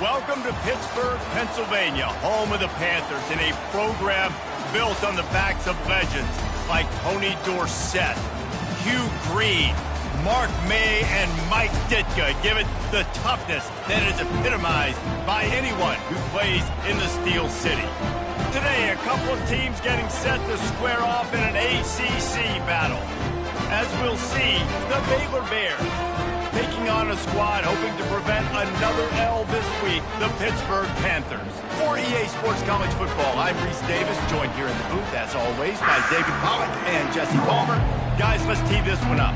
Welcome to Pittsburgh, Pennsylvania, home of the Panthers, in a program built on the backs of legends like Tony Dorsett, Hugh Green, Mark May, and Mike Ditka. Give it the toughness that is epitomized by anyone who plays in the Steel City. Today, a couple of teams getting set to square off in an ACC battle. As we'll see, the Baylor Bears taking on a squad hoping to prevent another L this week, the Pittsburgh Panthers. For EA Sports College Football, I'm Reese Davis, joined here in the booth, as always, by David Pollack and Jesse Palmer. Guys, let's tee this one up.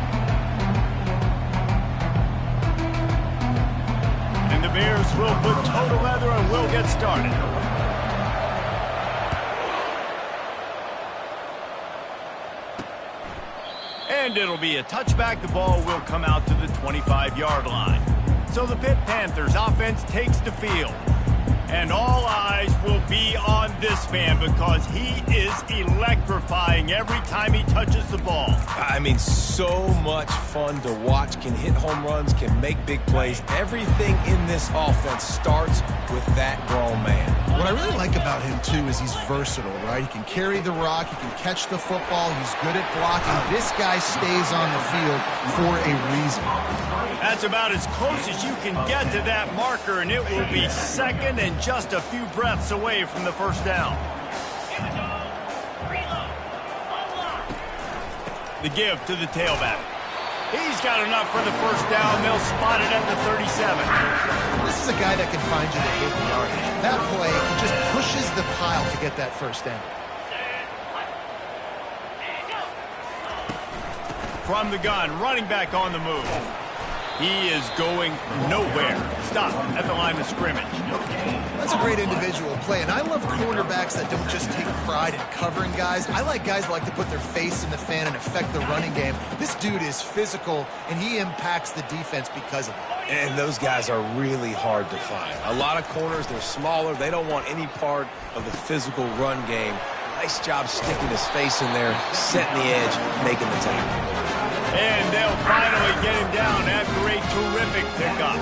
And the Bears will put toe to leather and we'll get started. And it'll be a touchback. The ball will come out to the 25-yard line. So the Pitt Panthers offense takes the field. And all eyes will be on this man because he is electrifying every time he touches the ball. I mean, so much fun to watch. Can hit home runs, can make big plays. Everything in this offense starts with that grown man. What I really like about him, too, is he's versatile, right? He can carry the rock, he can catch the football, he's good at blocking. This guy stays on the field for a reason. That's about as close as you can get to that marker, and it will be second and just a few breaths away from the first down. The give to the tailback. He's got enough for the first down. They'll spot it at the 37. This is a guy that can find you to hit the yardage. That play, he just pushes the pile to get that first down. From the gun, running back on the move. He is going nowhere. Stop at the line of scrimmage. That's a great individual play, and I love cornerbacks that don't just take pride in covering guys. I like guys that like to put their face in the fan and affect the running game. This dude is physical, and he impacts the defense because of it. And those guys are really hard to find. A lot of corners, they're smaller. They don't want any part of the physical run game. Nice job sticking his face in there, setting the edge, making the tackle. And they'll finally get him down after a terrific pickup.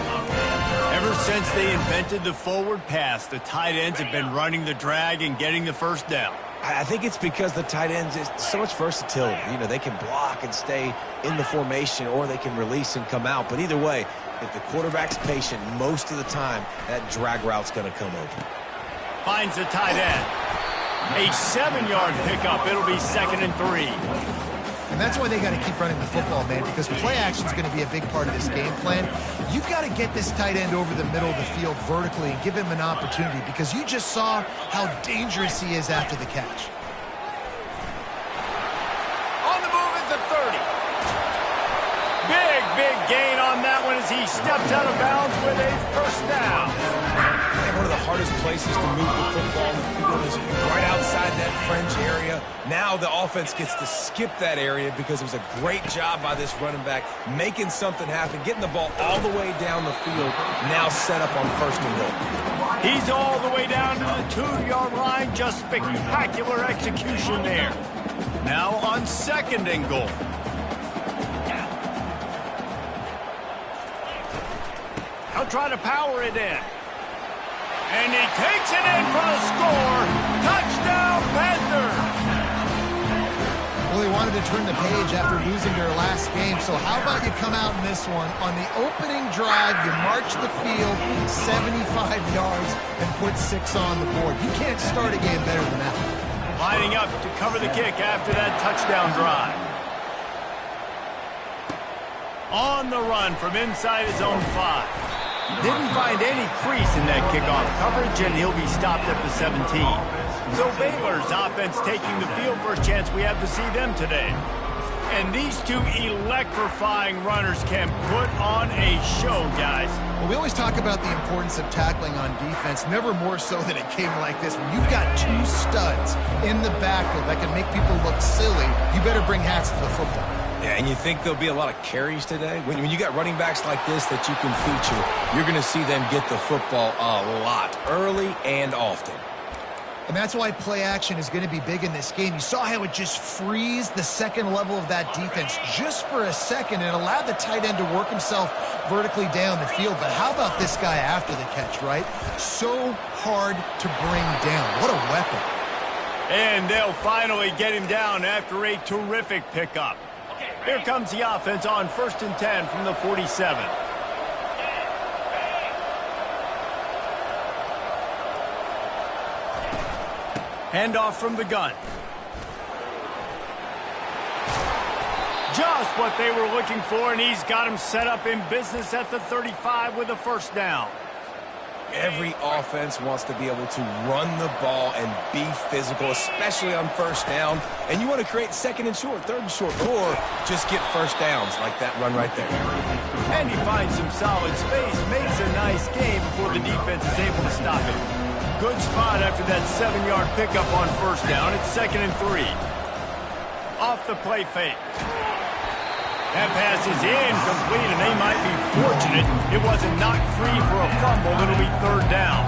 Ever since they invented the forward pass, the tight ends have been running the drag and getting the first down. I think it's because the tight ends is so much versatility. You know, they can block and stay in the formation, or they can release and come out. But either way, if the quarterback's patient most of the time, that drag route's going to come open. Finds the tight end. A 7-yard pickup. It'll be 2nd and 3. And that's why they got to keep running the football, man, because play action is going to be a big part of this game plan. You've got to get this tight end over the middle of the field vertically and give him an opportunity, because you just saw how dangerous he is after the catch. On the move at the 30. Big gain on that one as he steps out of bounds with a first down. And one of the hardest places to move the football in the field is right outside that fringe area. Now the offense gets to skip that area because it was a great job by this running back making something happen, getting the ball all the way down the field, now set up on 1st and goal. He's all the way down to the 2-yard line. Just spectacular execution there. Now on 2nd and goal. He'll try to power it in. And he takes it in for the score. Touchdown, Panthers! Well, they wanted to turn the page after losing their last game, so how about you come out in this one? On the opening drive, you march the field 75 yards and put 6 on the board. You can't start a game better than that. Lining up to cover the kick after that touchdown drive. On the run from inside his own 5. Didn't find any crease in that kickoff coverage, and he'll be stopped at the 17. So Baylor's offense taking the field. First chance we have to see them today. And these two electrifying runners can put on a show, guys. Well, we always talk about the importance of tackling on defense, never more so than it came like this. When you've got 2 studs in the backfield that can make people look silly, you better bring hats to the football. Yeah, and you think there'll be a lot of carries today? When you got running backs like this that you can feature, you're going to see them get the football a lot, early and often. And that's why play action is going to be big in this game. You saw how it just frees the second level of that defense just for a second and allowed the tight end to work himself vertically down the field. But how about this guy after the catch, right? So hard to bring down. What a weapon. And they'll finally get him down after a terrific pickup. Here comes the offense on 1st and 10 from the 47. Handoff from the gun. Just what they were looking for, and he's got him set up in business at the 35 with a first down. Every offense wants to be able to run the ball and be physical, especially on first down. And you want to create second and short, third and short, or just get first downs like that run right there. And he finds some solid space, makes a nice game before the defense is able to stop it. Good spot after that 7-yard pickup on first down. It's 2nd and 3. Off the play fake. That pass is incomplete, and they might be fortunate it wasn't knocked free for a fumble. It'll be 3rd down.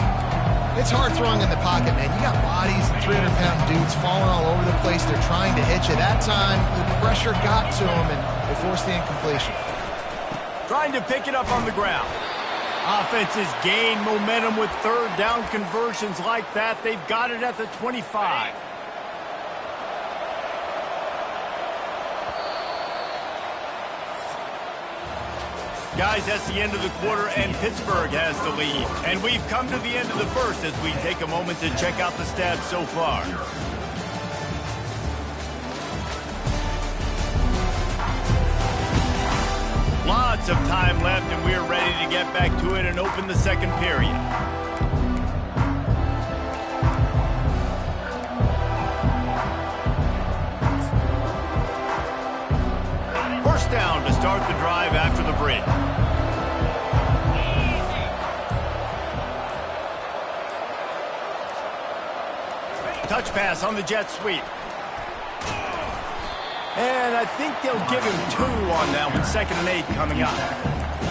It's hard throwing in the pocket, man. You got bodies and 300-pound dudes falling all over the place. They're trying to hit you. That time, the pressure got to them, and they forced the incompletion. Trying to pick it up on the ground. Offenses gain momentum with 3rd down conversions like that. They've got it at the 25. Guys, that's the end of the quarter, and Pittsburgh has the lead. And we've come to the end of the first as we take a moment to check out the stats so far. Lots of time left, and we're ready to get back to it and open the second period. First down to start the drive after the break. Touch pass on the jet sweep. And I think they'll give him 2 on that one. 2nd and 8 coming up.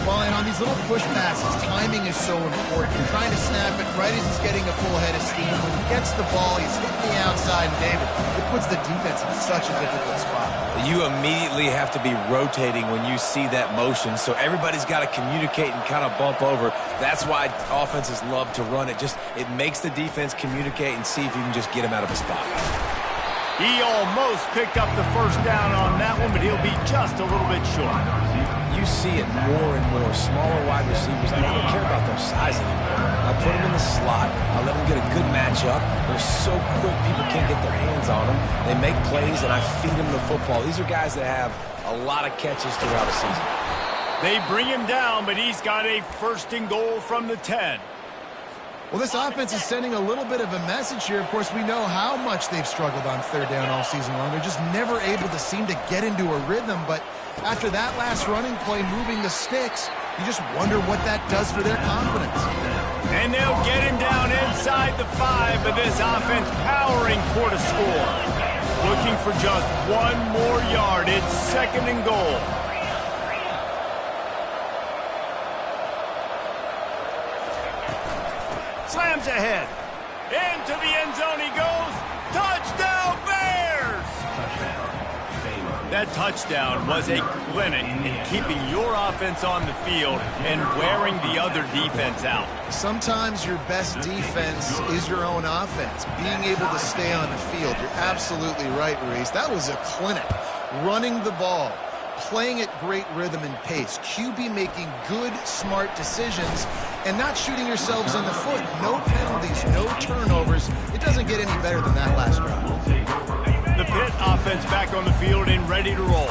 Well, and on these little push passes, timing is so important. You're trying to snap it right as he's getting a full head of steam. When he gets the ball, he's hitting the outside, and David, it puts the defense in such a difficult spot. You immediately have to be rotating when you see that motion, so everybody's got to communicate and kind of bump over. That's why offenses love to run it. It makes the defense communicate and see if you can just get him out of a spot. He almost picked up the first down on that one, but he'll be just a little bit short. You see it more and more. Smaller wide receivers, I don't care about their size anymore. I put them in the slot. I let them get a good matchup. They're so quick, people can't get their hands on them. They make plays, and I feed them the football. These are guys that have a lot of catches throughout a season. They bring him down, but he's got a 1st and goal from the 10. Well, this offense is sending a little bit of a message here. Of course, we know how much they've struggled on 3rd down all season long. They're just never able to seem to get into a rhythm. But after that last running play, moving the sticks, you just wonder what that does for their confidence. And they'll get him down inside the 5, but this offense powering toward a score. Looking for just 1 more yard. It's 2nd and goal. Slams ahead. Into the end zone he goes. Touchdown, Bears! That touchdown was a clinic in keeping your offense on the field and wearing the other defense out. Sometimes your best defense is your own offense. Being able to stay on the field. You're absolutely right, Reese. That was a clinic. Running the ball. Playing at great rhythm and pace. QB making good, smart decisions and not shooting yourselves in the foot. No penalties, no turnovers. It doesn't get any better than that last drive. The Pitt offense back on the field and ready to roll.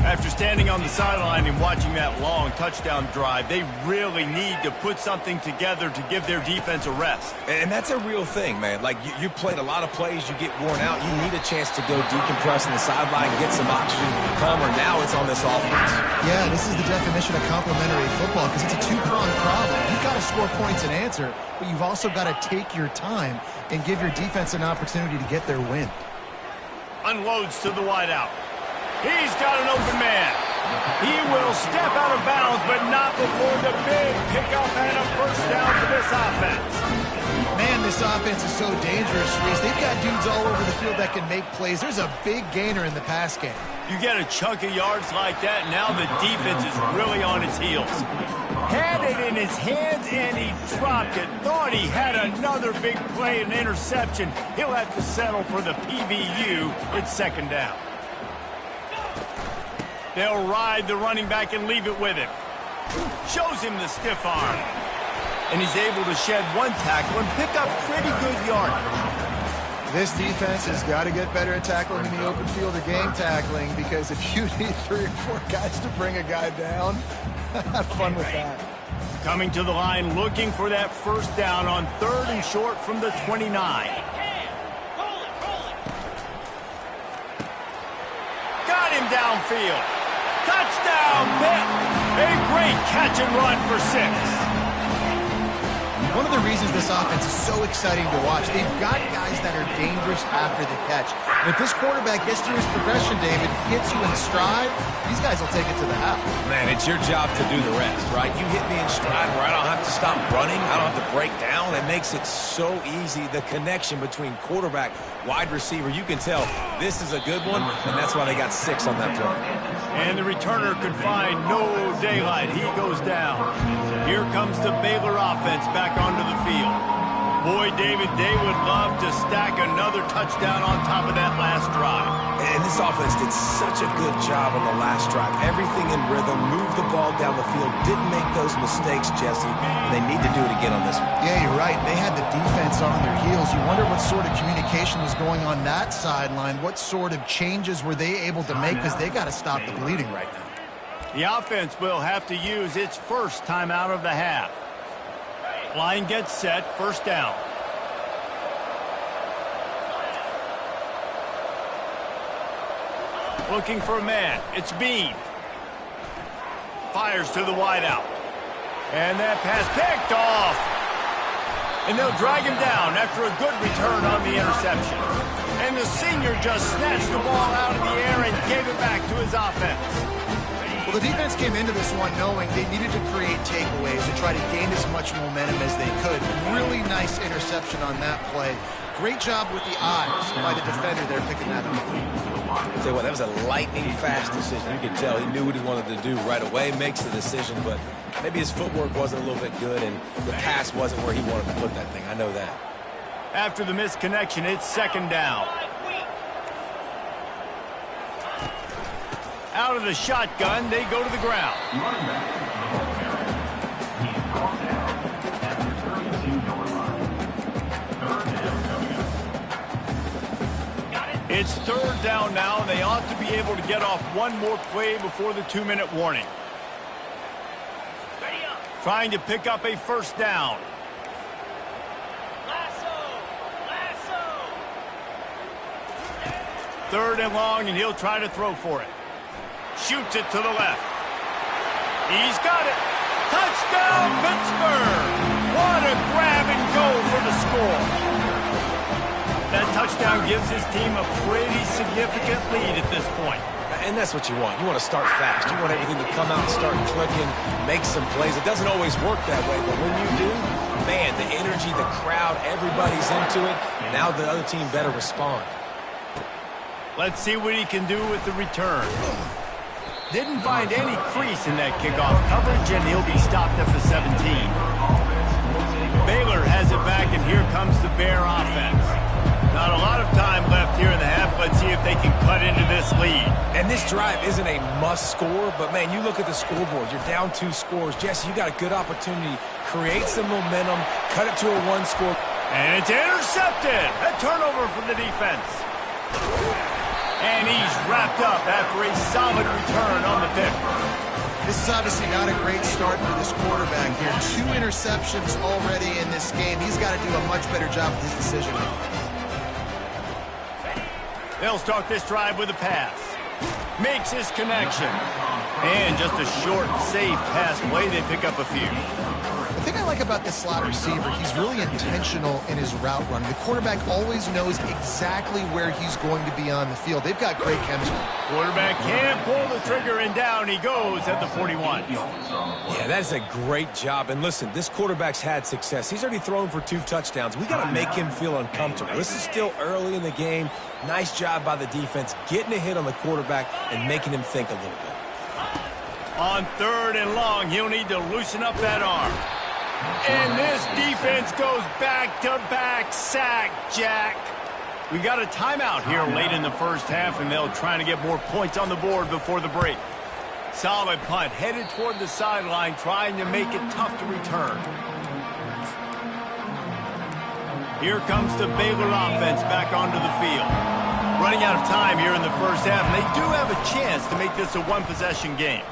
After standing on the sideline and watching that long touchdown drive, they really need to put something together to give their defense a rest. And that's a real thing, man. Like, you played a lot of plays, you get worn out. You need a chance to go decompress on the sideline, get some oxygen, calmer. Now it's on this offense. Yeah, this is the definition of complementary football because it's a two-pronged problem. You've got to score points and answer, but you've also got to take your time and give your defense an opportunity to get their win. Unloads to the wideout. He's got an open man. He will step out of bounds, but not before the big pickup and a first down for this offense. Man, this offense is so dangerous, Reese. They've got dudes all over the field that can make plays. There's a big gainer in the pass game. You get a chunk of yards like that, now the defense is really on its heels. Had it in his hands, and he dropped it. Thought he had another big play, an interception. He'll have to settle for the PBU. It's second down. They'll ride the running back and leave it with him. Shows him the stiff arm. And he's able to shed one tackle and pick up pretty good yardage. This defense has got to get better at tackling in the open field or game tackling, because if you need 3 or 4 guys to bring a guy down, have fun with that. Coming to the line, looking for that first down on 3rd and short from the 29. Got him downfield. Touchdown, Pitt. A great catch and run for 6. One of the reasons this offense is so exciting to watch, they've got guys that are dangerous after the catch. And if this quarterback gets through his progression, David, hits you in stride, these guys will take it to the house. Man, it's your job to do the rest, right? You hit me in stride where I don't have to stop running, I don't have to break down. It makes it so easy, the connection between quarterback, wide receiver. You can tell this is a good one, and that's why they got 6 on that play. And the returner could find no daylight. He goes down. Here comes the Baylor offense back onto the field. Boy, David, they would love to stack another touchdown on top of that last drive. And this offense did such a good job on the last drive. Everything in rhythm, moved the ball down the field, didn't make those mistakes, Jesse, and they need to do it again on this one. Yeah, you're right. They had the defense on their heels. You wonder what sort of communication was going on that sideline. What sort of changes were they able to make, because they got to stop the bleeding right now. The offense will have to use its first timeout of the half. Line gets set, first down. Looking for a man. It's Bean. Fires to the wideout. And that pass picked off. And they'll drag him down after a good return on the interception. And the senior just snatched the ball out of the air and gave it back to his offense. Well, the defense came into this one knowing they needed to create takeaways and try to gain as much momentum as they could. Really nice interception on that play. Great job with the eyes by the defender there picking that up. I'll tell you what, that was a lightning-fast decision. You could tell he knew what he wanted to do right away, makes the decision, but maybe his footwork wasn't a little bit good and the pass wasn't where he wanted to put that thing. I know that. After the missed connection, it's second down. Out of the shotgun, they go to the ground. It's 3rd down now. They ought to be able to get off one more play before the 2-minute warning. Trying to pick up a first down. Third and long, and he'll try to throw for it. Shoots it to the left. He's got it. Touchdown, Pittsburgh! What a grab and go for the score. That touchdown gives his team a pretty significant lead at this point. And that's what you want. You want to start fast. You want everything to come out and start clicking, make some plays. It doesn't always work that way, but when you do, man, the energy, the crowd, everybody's into it. Now the other team better respond. Let's see what he can do with the return. Didn't find any crease in that kickoff coverage, and he'll be stopped at the 17. Baylor has it back, and here comes the Bear offense. Not a lot of time left here in the half. Let's see if they can cut into this lead. And this drive isn't a must score, but, man, you look at the scoreboard. You're down 2 scores. Jesse, you got a good opportunity. Create some momentum. Cut it to a 1-score. And it's intercepted. A turnover from the defense. And he's wrapped up after a solid return on the pick. This is obviously not a great start for this quarterback here. 2 interceptions already in this game. He's got to do a much better job with his decision making. They'll start this drive with a pass. Makes his connection. And just a short, safe pass play. They pick up a few. The thing I like about this slot receiver, he's really intentional in his route running. The quarterback always knows exactly where he's going to be on the field. They've got great chemistry. Quarterback can't pull the trigger, and down he goes at the 41. Yeah, that's a great job. And listen, this quarterback's had success. He's already thrown for 2 touchdowns. We got to make him feel uncomfortable. This is still early in the game. Nice job by the defense, getting a hit on the quarterback and making him think a little bit. On 3rd and long, he'll need to loosen up that arm. And this defense goes back-to-back sack, Jack. We got a timeout here late in the first half, and they'll try to get more points on the board before the break. Solid punt, headed toward the sideline, trying to make it tough to return. Here comes the Baylor offense back onto the field. Running out of time here in the first half, and they do have a chance to make this a one-possession game.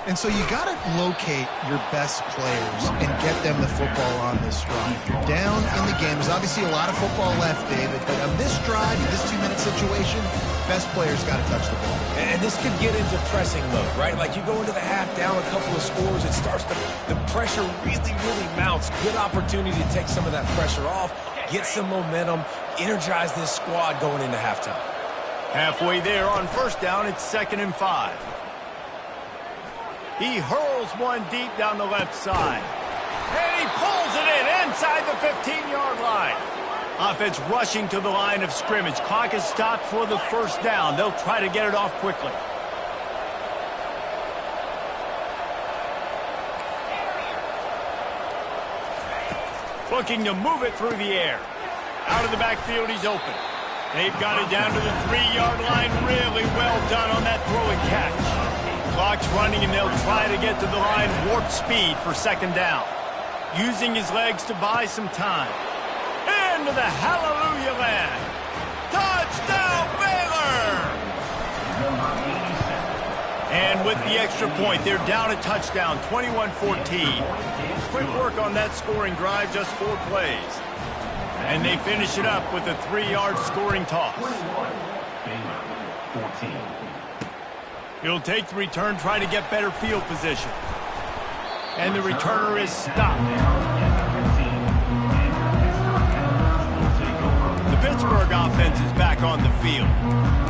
And so you got to locate your best players and get them the football on this drive. You're down in the game. There's obviously a lot of football left, David, but on this drive, this 2-minute situation, best players got to touch the ball. And this could get into pressing mode, right? Like you go into the half down a couple of scores, it starts to, the pressure really mounts. Good opportunity to take some of that pressure off, get some momentum, energize this squad going into halftime. Halfway there on first down, it's 2nd and 5. He hurls one deep down the left side. And he pulls it in inside the 15-yard line. Offense rushing to the line of scrimmage. Clock is stopped for the first down. They'll try to get it off quickly. Looking to move it through the air. Out of the backfield, he's open. They've got it down to the 3-yard line. Really well done on that throw and catch. Clock's running, and they'll try to get to the line warp speed for 2nd down. Using his legs to buy some time. Into the hallelujah land. Touchdown, Baylor! And with the extra point, they're down a touchdown, 21-14. Quick work on that scoring drive, just 4 plays. And they finish it up with a 3-yard scoring toss. Baylor, 14. He'll take the return, try to get better field position. And the returner is stopped. The Pittsburgh offense is back on the field.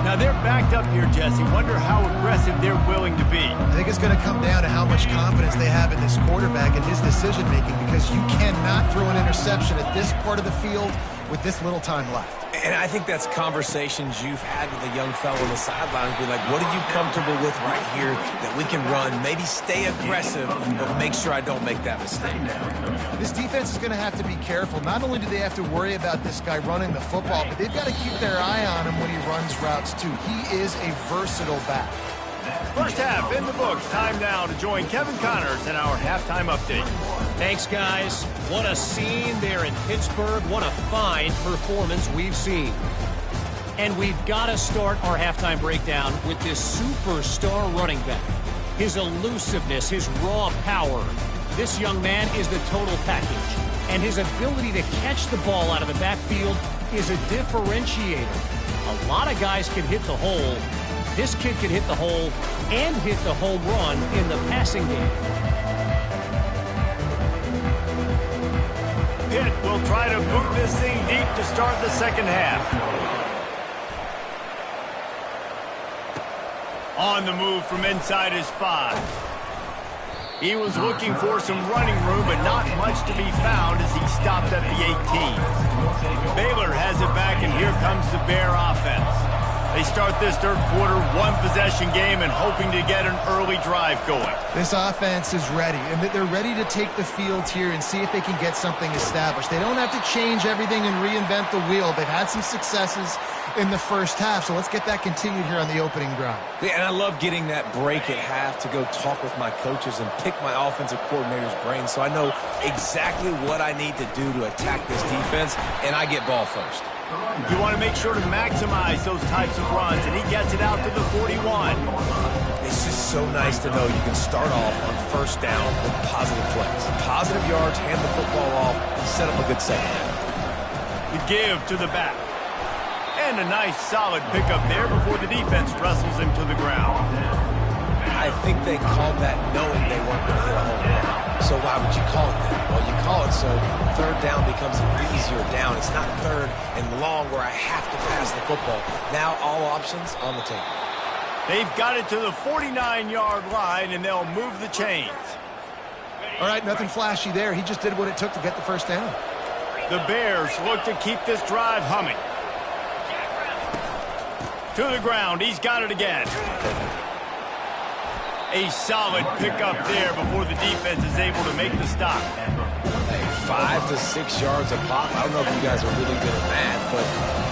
Now they're backed up here, Jesse. Wonder how aggressive they're willing to be. I think it's going to come down to how much confidence they have in this quarterback and his decision-making, because you cannot throw an interception at this part of the field with this little time left. And I think that's conversations you've had with a young fellow on the sidelines. Be like, what are you comfortable with right here that we can run? Maybe stay aggressive, but make sure I don't make that mistake. This defense is going to have to be careful. Not only do they have to worry about this guy running the football, but they've got to keep their eye on him when he runs routes too. He is a versatile back. First half in the books. Time now to join Kevin Connors in our halftime update. Thanks, guys. What a scene there in Pittsburgh. What a fine performance we've seen. And we've got to start our halftime breakdown with this superstar running back. His elusiveness, his raw power. This young man is the total package. And his ability to catch the ball out of the backfield is a differentiator. A lot of guys can hit the hole. This kid can hit the hole and hit the home run in the passing game. Pitt will try to boot this thing deep to start the second half. On the move from inside his 5. He was looking for some running room, but not much to be found as he stopped at the 18. Baylor has it back, and here comes the Bear offense. They start this third quarter, one-possession game, and hoping to get an early drive going. This offense is ready, and they're ready to take the field here and see if they can get something established. They don't have to change everything and reinvent the wheel. They've had some successes in the first half, so let's get that continued here on the opening drive. Yeah, and I love getting that break at half to go talk with my coaches and pick my offensive coordinator's brain so I know exactly what I need to do to attack this defense, and I get ball first. You want to make sure to maximize those types of runs, and he gets it out to the 41. It's just so nice to know you can start off on first down with positive plays. Positive yards, hand the football off, set up a good second half. The give to the back. And a nice solid pickup there before the defense wrestles him to the ground. I think they called that knowing they weren't going to hit a home run. So why would you call it that? Well, you call it, so third down becomes an easier down. It's not third and long where I have to pass the football. Now all options on the table. They've got it to the 49-yard line, and they'll move the chains. All right, nothing flashy there. He just did what it took to get the first down. The Bears look to keep this drive humming. To the ground. He's got it again. A solid pickup there before the defense is able to make the stop. Hey, 5 to 6 yards a pop. I don't know if you guys are really good at that, but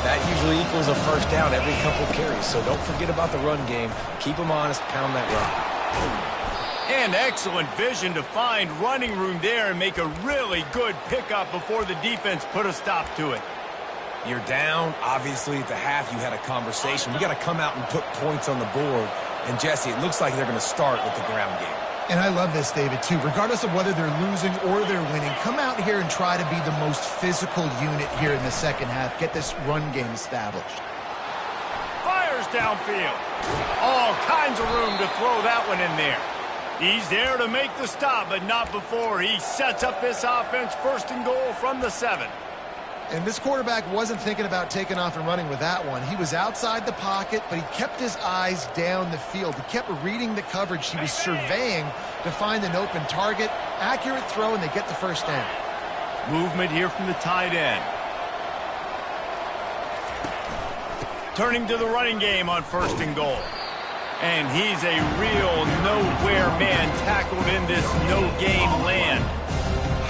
that usually equals a first down every couple carries. So don't forget about the run game. Keep them honest. Pound that run. And excellent vision to find running room there and make a really good pickup before the defense put a stop to it. You're down. Obviously, at the half, you had a conversation. You got to come out and put points on the board. And, Jesse, it looks like they're going to start with the ground game. And I love this, David, too. Regardless of whether they're losing or they're winning, come out here and try to be the most physical unit here in the second half. Get this run game established. Fires downfield. All kinds of room to throw that one in there. He's there to make the stop, but not before he sets up this offense first and goal from the 7. And this quarterback wasn't thinking about taking off and running with that one. He was outside the pocket, but he kept his eyes down the field. He kept reading the coverage. He was surveying to find an open target. Accurate throw, and they get the first down. Movement here from the tight end. Turning to the running game on first and goal. And he's a real nowhere man tackled in this no-gain land.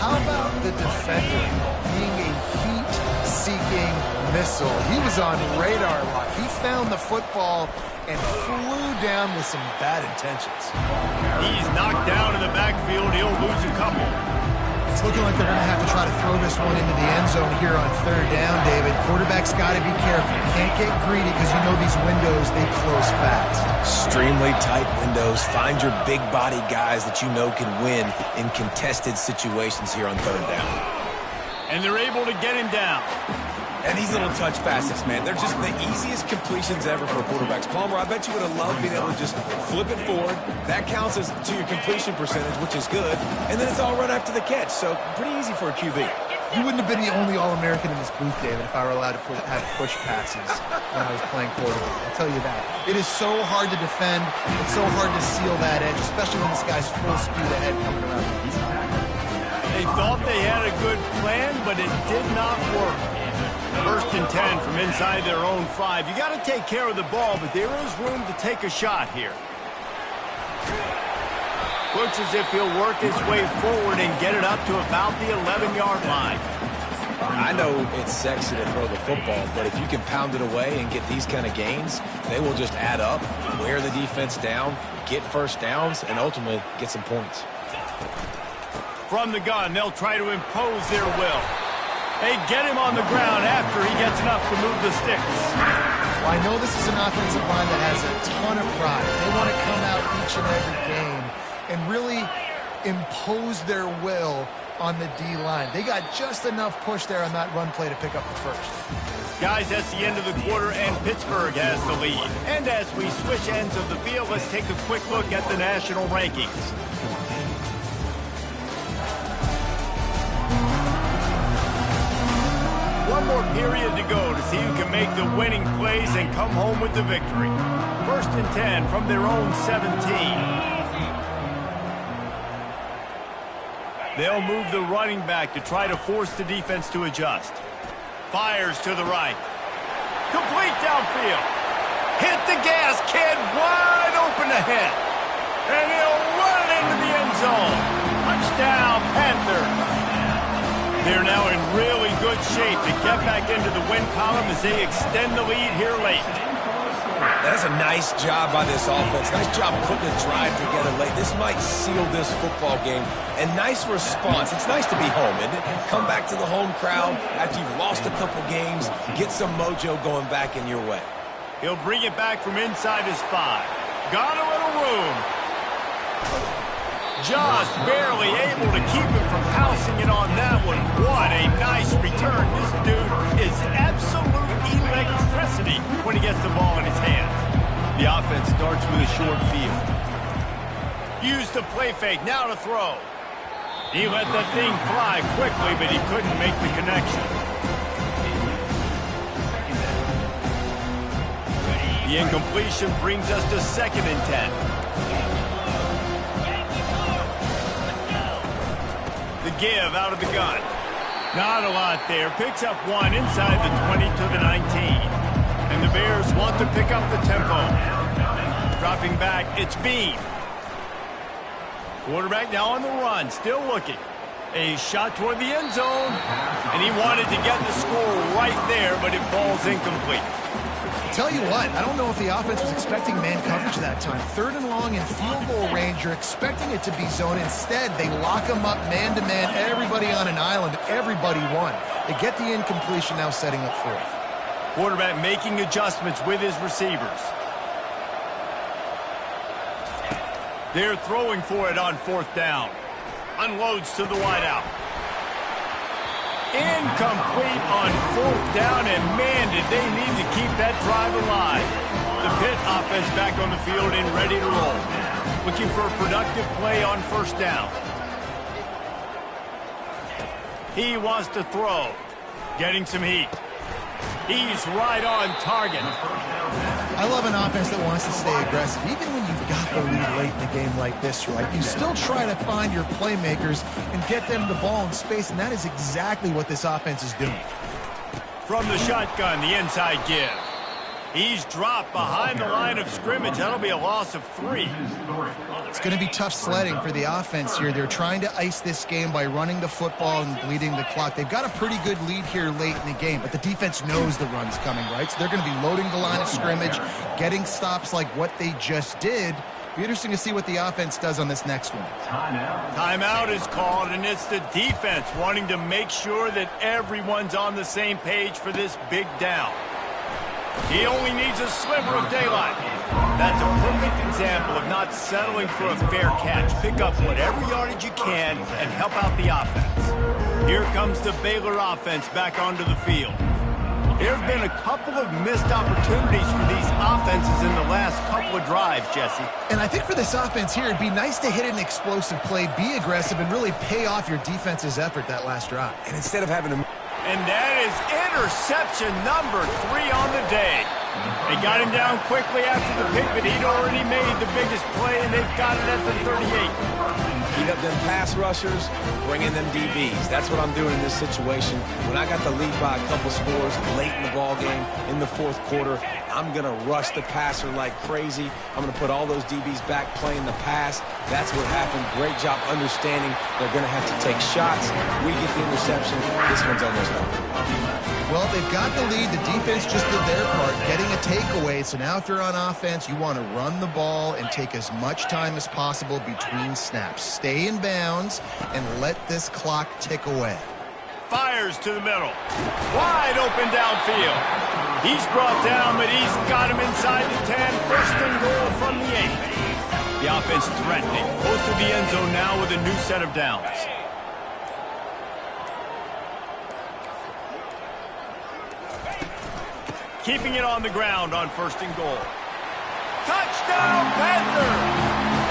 How about the defender being a heat-seeking missile? He was on radar lock. He found the football and flew down with some bad intentions. He's knocked down in the backfield. He'll lose a couple. It's looking like they're going to have to try to throw this one into the end zone here on third down, David. Quarterback's got to be careful. Can't get greedy because you know these windows, they close fast. Extremely tight windows. Find your big-body guys that you know can win in contested situations here on third down. And they're able to get him down. And these little touch passes, man, they're just the easiest completions ever for quarterbacks. Palmer, I bet you would have loved being able to just flip it forward. That counts as to your completion percentage, which is good. And then it's all right after the catch, so pretty easy for a QB. You wouldn't have been the only All-American in this booth, David, if I were allowed to have push passes when I was playing quarterback. I'll tell you that. It is so hard to defend. It's so hard to seal that edge, especially when this guy's full speed ahead coming around. They thought they had a good plan, but it did not work. First and 10 from inside their own 5. You got to take care of the ball, but there is room to take a shot here. Looks as if he'll work his way forward and get it up to about the 11-yard line. I know it's sexy to throw the football, but if you can pound it away and get these kind of gains, they will just add up, wear the defense down, get first downs, and ultimately get some points. From the gun, they'll try to impose their will. They get him on the ground after he gets enough to move the sticks. Well, I know this is an offensive line that has a ton of pride. They want to come out each and every game and really impose their will on the D-line. They got just enough push there on that run play to pick up the first. Guys, that's the end of the quarter, and Pittsburgh has the lead. And as we switch ends of the field, let's take a quick look at the national rankings. One more period to go to see who can make the winning plays and come home with the victory. First and 10 from their own 17. They'll move the running back to try to force the defense to adjust. Fires to the right. Complete downfield. Hit the gas, kid. Wide open ahead. And he'll run it into the end zone. Touchdown, Panthers. They're now in really good shape to get back into the win column as they extend the lead here late. That's a nice job by this offense. Nice job putting a drive together late. This might seal this football game. And nice response. It's nice to be home, isn't it? Come back to the home crowd after you've lost a couple games. Get some mojo going back in your way. He'll bring it back from inside his 5. Got a little room. Just barely able to keep him from housing it on that one. What a nice return. This dude is absolute electricity when he gets the ball in his hand. The offense starts with a short field. Use the play fake. Now to throw. He let that thing fly quickly, but he couldn't make the connection. The incompletion brings us to 2nd and 10. The give out of the gun. Not a lot there. Picks up 1 inside the 20 to the 19. And the Bears want to pick up the tempo. Dropping back, it's Bean. Quarterback now on the run, still looking. A shot toward the end zone. And he wanted to get the score right there, but it falls incomplete. Tell you what, I don't know if the offense was expecting man coverage that time. 3rd and long in field goal range, you're expecting it to be zone. Instead, they lock them up man-to-man, everybody on an island, everybody won. They get the incompletion, now setting up 4th. Quarterback making adjustments with his receivers. They're throwing for it on 4th down. Unloads to the wideout. Incomplete on 4th down, and man, did they need to keep that drive alive. The Pitt offense back on the field and ready to roll. Looking for a productive play on 1st down. He wants to throw. Getting some heat. He's right on target. I love an offense that wants to stay aggressive. Even when you've got the lead late in the game like this, right? You still try to find your playmakers and get them the ball in space, and that is exactly what this offense is doing. From the shotgun, the inside give. He's dropped behind the line of scrimmage. That'll be a loss of 3. It's going to be tough sledding for the offense here. They're trying to ice this game by running the football and bleeding the clock. They've got a pretty good lead here late in the game, but the defense knows the run's coming, right? So they're going to be loading the line of scrimmage, getting stops like what they just did. Be interesting to see what the offense does on this next one. Timeout is called, and it's the defense wanting to make sure that everyone's on the same page for this big down. He only needs a sliver of daylight. That's a perfect example of not settling for a fair catch. Pick up whatever yardage you can and help out the offense. Here comes the Baylor offense back onto the field. There have been a couple of missed opportunities for these offenses in the last couple of drives, Jesse. And I think for this offense here, it'd be nice to hit an explosive play, be aggressive, and really pay off your defense's effort that last drive. And instead of having to... And that is interception number 3 on the day. They got him down quickly after the pick, but he'd already made the biggest play, and they've got it at the 38. Heat up them pass rushers, bring in them DBs. That's what I'm doing in this situation. When I got the lead by a couple scores late in the ball game, in the 4th quarter, I'm going to rush the passer like crazy. I'm going to put all those DBs back playing the pass. That's what happened. Great job understanding they're going to have to take shots. We get the interception. This one's almost over. Well, they've got the lead. The defense just did their part, getting a takeaway. So now if you're on offense, you want to run the ball and take as much time as possible between snaps. Stay in bounds and let this clock tick away. Fires to the middle. Wide open downfield. He's brought down, but he's got him inside the 10. 1st and goal from the 8. The offense threatening. Close to the end zone now with a new set of downs. Keeping it on the ground on 1st and goal. Touchdown, Panther!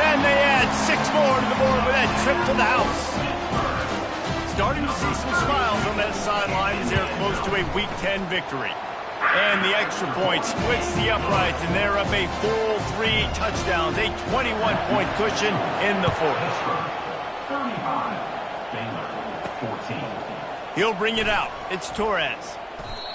And they add 6 more to the board with that trip to the house. Starting to see some smiles on that sideline as they're close to a Week 10 victory. And the extra point splits the uprights, and they're up a full 3 touchdowns, a 21-point cushion in the 4th. 35, Baylor, 14. He'll bring it out. It's Torres.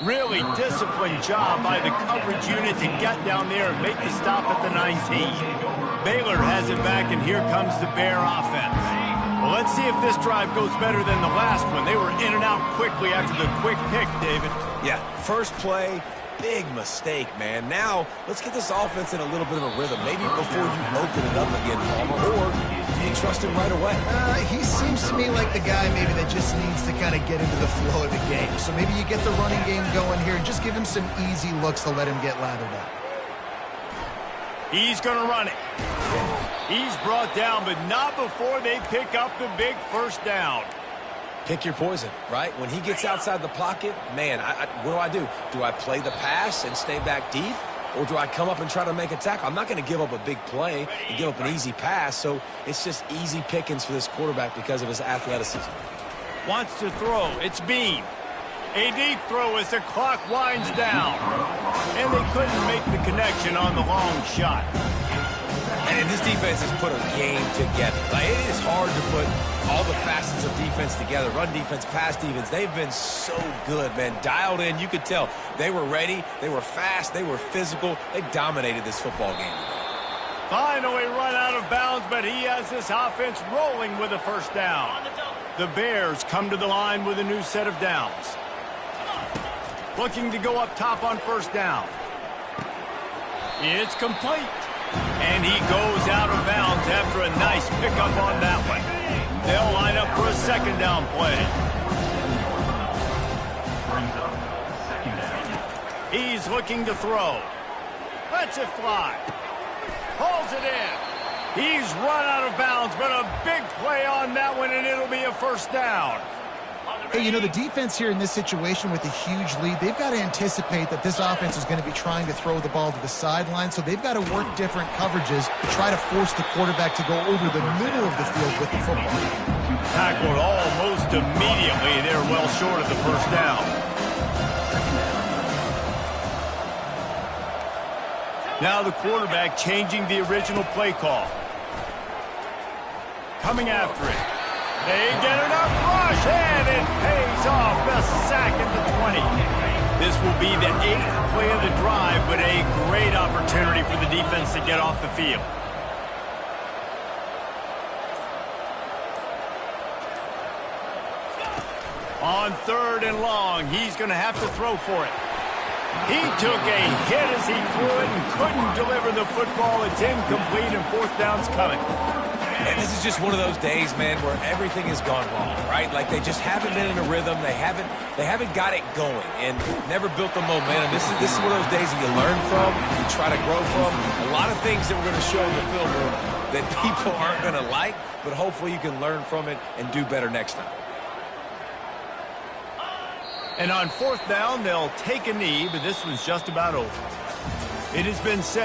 Really disciplined job by the coverage unit to get down there and make the stop at the 19. Baylor has it back, and here comes the Bear offense. Well, let's see if this drive goes better than the last one. They were in and out quickly after the quick pick, David. Yeah, first play, big mistake, man. Now, let's get this offense in a little bit of a rhythm. Maybe before you open it up again, Palmer, or do you trust him right away? He seems to me like the guy maybe that just needs to kind of get into the flow of the game. So maybe you get the running game going here and just give him some easy looks to let him get lathered up. He's going to run it. He's brought down, but not before they pick up the big 1st down. Pick your poison, right? When he gets outside the pocket, man, what do? Do I play the pass and stay back deep? or do I come up and try to make a tackle? I'm not going to give up a big play and give up an easy pass, so it's just easy pickings for this quarterback because of his athleticism. Wants to throw. It's Bean. A deep throw as the clock winds down. And they couldn't make the connection on the long shot. And this defense has put a game together. Like, it is hard to put all the facets of defense together. Run defense, pass defense. They've been so good, man. Dialed in. You could tell they were ready. They were fast. They were physical. They dominated this football game today. Finally run out of bounds, but he has this offense rolling with a first down. The Bears come to the line with a new set of downs. Looking to go up top on first down. It's complete. And he goes out of bounds after a nice pickup on that one. They'll line up for a second down play. He's looking to throw. Lets it fly. Pulls it in. He's run out of bounds, but a big play on that one, and it'll be a first down. Hey, you know, the defense here in this situation with a huge lead, they've got to anticipate that this offense is going to be trying to throw the ball to the sideline, so they've got to work different coverages to try to force the quarterback to go over the middle of the field with the football. Tackled almost immediately. They're well short of the first down. Now the quarterback changing the original play call. Coming after it. They get enough rush, and it pays off. The sack at the 20. This will be the 8th play of the drive, but a great opportunity for the defense to get off the field. On 3rd and long, he's going to have to throw for it. He took a hit as he threw it and couldn't deliver the football. It's incomplete, and 4th down's coming. And this is just one of those days, man, where everything has gone wrong, right? Like they just haven't been in a rhythm. They haven't got it going and never built the momentum. This is one of those days that you learn from, you try to grow from. A lot of things that we're going to show in the film room that people aren't going to like, but hopefully you can learn from it and do better next time. And on 4th down, they'll take a knee, but this one's just about over. It has been said